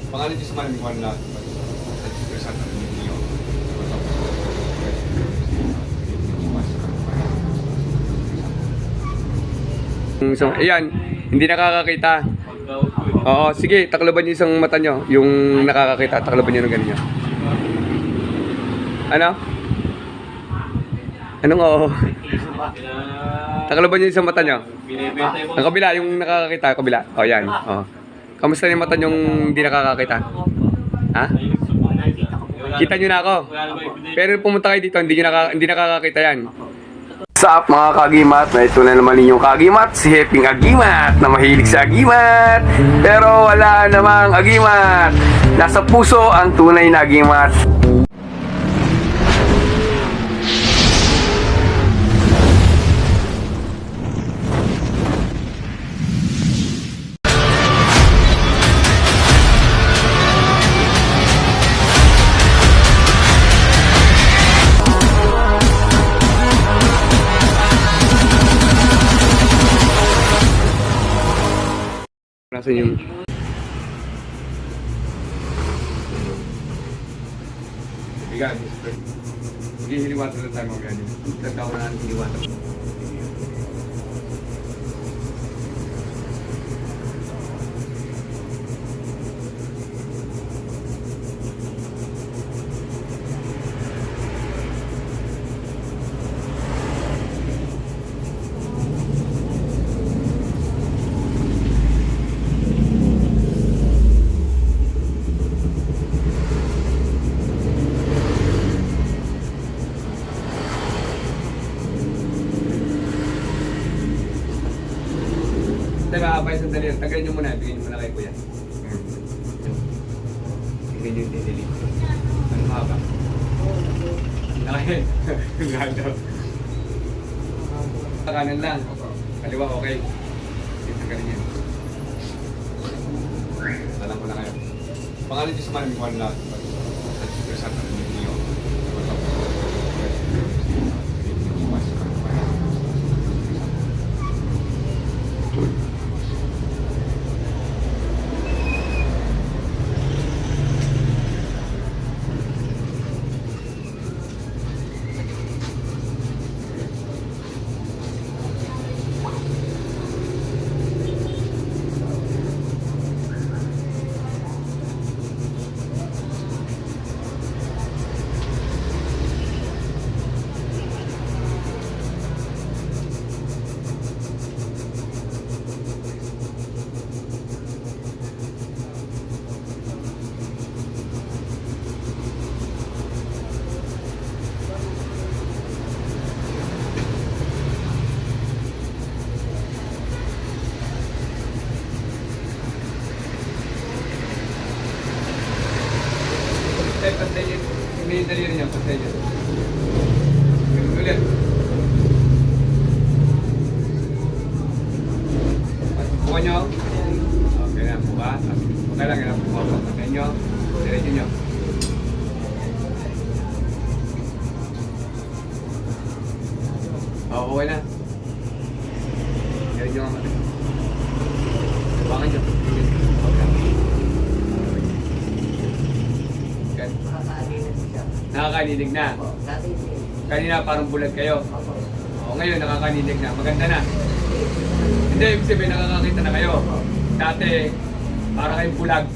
Pangalan Diyos man, Juan lahat. So, ayan, hindi nakakakita. Oo, sige, takloban niyo isang mata niyo, yung nakakakita, takloban niyo ng ganyan. Ano? Anong oo? Takloban niyo isang mata niyo. Ang kabila, yung nakakakita, kabila. O, yan. O. Kamusta yung mata niyong hindi nakakakita? Ha? Kita niyo na ako. Pero pumunta kayo dito, hindi nakakakita yan. What's up mga kagimat? Na ito na naman ninyong kagimat, si Heping Agimat na mahilig sa agimat. Pero wala namang agimat. Nasa puso ang tunay na agimat. Nasaan yung... Bigan, hindi hiliwatan na tayo mga ganyan. Tatawa na ang hiliwatan. Abay, sandali. Tagay nyo muna. Bigyan nyo muna kay Kuya. Bigyan nyo yung delete. Ano haba? Nakay. Ganda. Kanan lang. Kaliwa, okay. Dito ka rin yan. Alam ko na kayo. Pangalan Diyos man, Juan lahat. Santa Niño. Pantay yun. May daliri niya, pantay yun. Ulit. Buka nyo. Okay na, buka. Okay lang, yan. Buka. Pantay nyo. Diretso nyo. Oo, okay na. Diretso nyo nga mati. Bukangan nyo. Nakakanilig na. Kanina parang bulag kayo. O, ngayon nakakanilig na. Maganda na. Hindi, ibig sabihin nakakakita na kayo. Dati, para kayong bulag.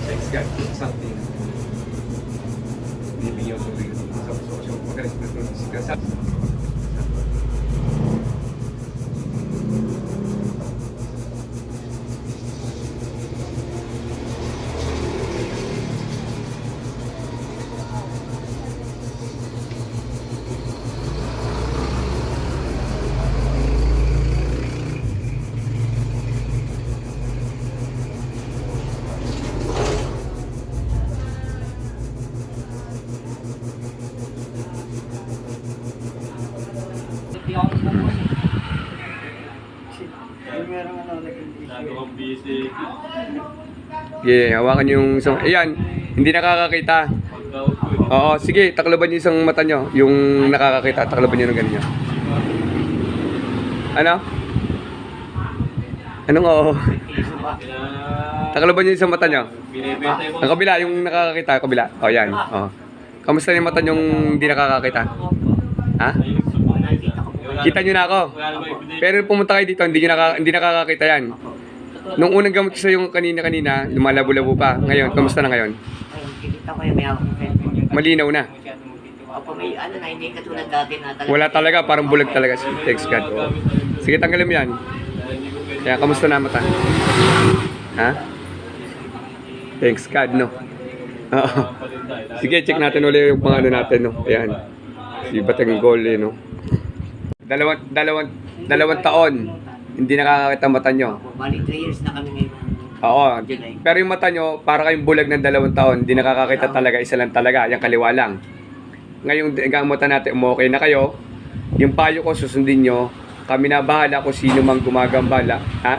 Thanks God. Something. Bibigyan ko rin. Sa puso. Magaling na ito. Yeah, hawakan yung isang... Ayan, hindi nakakakita. Oo, sige, takloban niyo isang mata niyo, yung nakakakita, takloban niyo ng ganyan. Ano? Anong oo? Piso ba? Takalaban niyo yung isang mata niyo. Binibenta yung Ang kabila, yung nakakakita, kabila. O, yan. O. Kamusta yung mata niyong hindi nakakakita? Ha? Nakikita ko po. Kita niyo na ako. Pero pumunta kayo dito, hindi nakakakita yan. Nung unang gamot ko sa yung kanina, lumalabo-labo pa. Ngayon, kamusta na ngayon? Ayun, kikita ko yung may hawak ng cellphone. Malinaw na. Opo, may ano na, hindi katulad dati na talaga. Wala talaga, parang bulag talaga si Thanks God. O. Sige, tanggalin mo yan. Kaya, kamusta na mata? Ha? Thanks God, no? Oo. Sige, check natin ulit yung mga ano natin, no? Ayan. Si Batang Goal, eh, no? Dalawang taon, hindi nakakakita mata nyo. Opo, bali 3 years na kami ngayon. Oo. Pero yung mata nyo, para kayong bulag ng 2 taon, hindi nakakakita talaga, isa lang talaga, yung kaliwa lang. Ngayong gamutan natin, okay na kayo. Yung payo ko, susundin nyo. Kami na bahala kung sino mang gumagambala. Ha?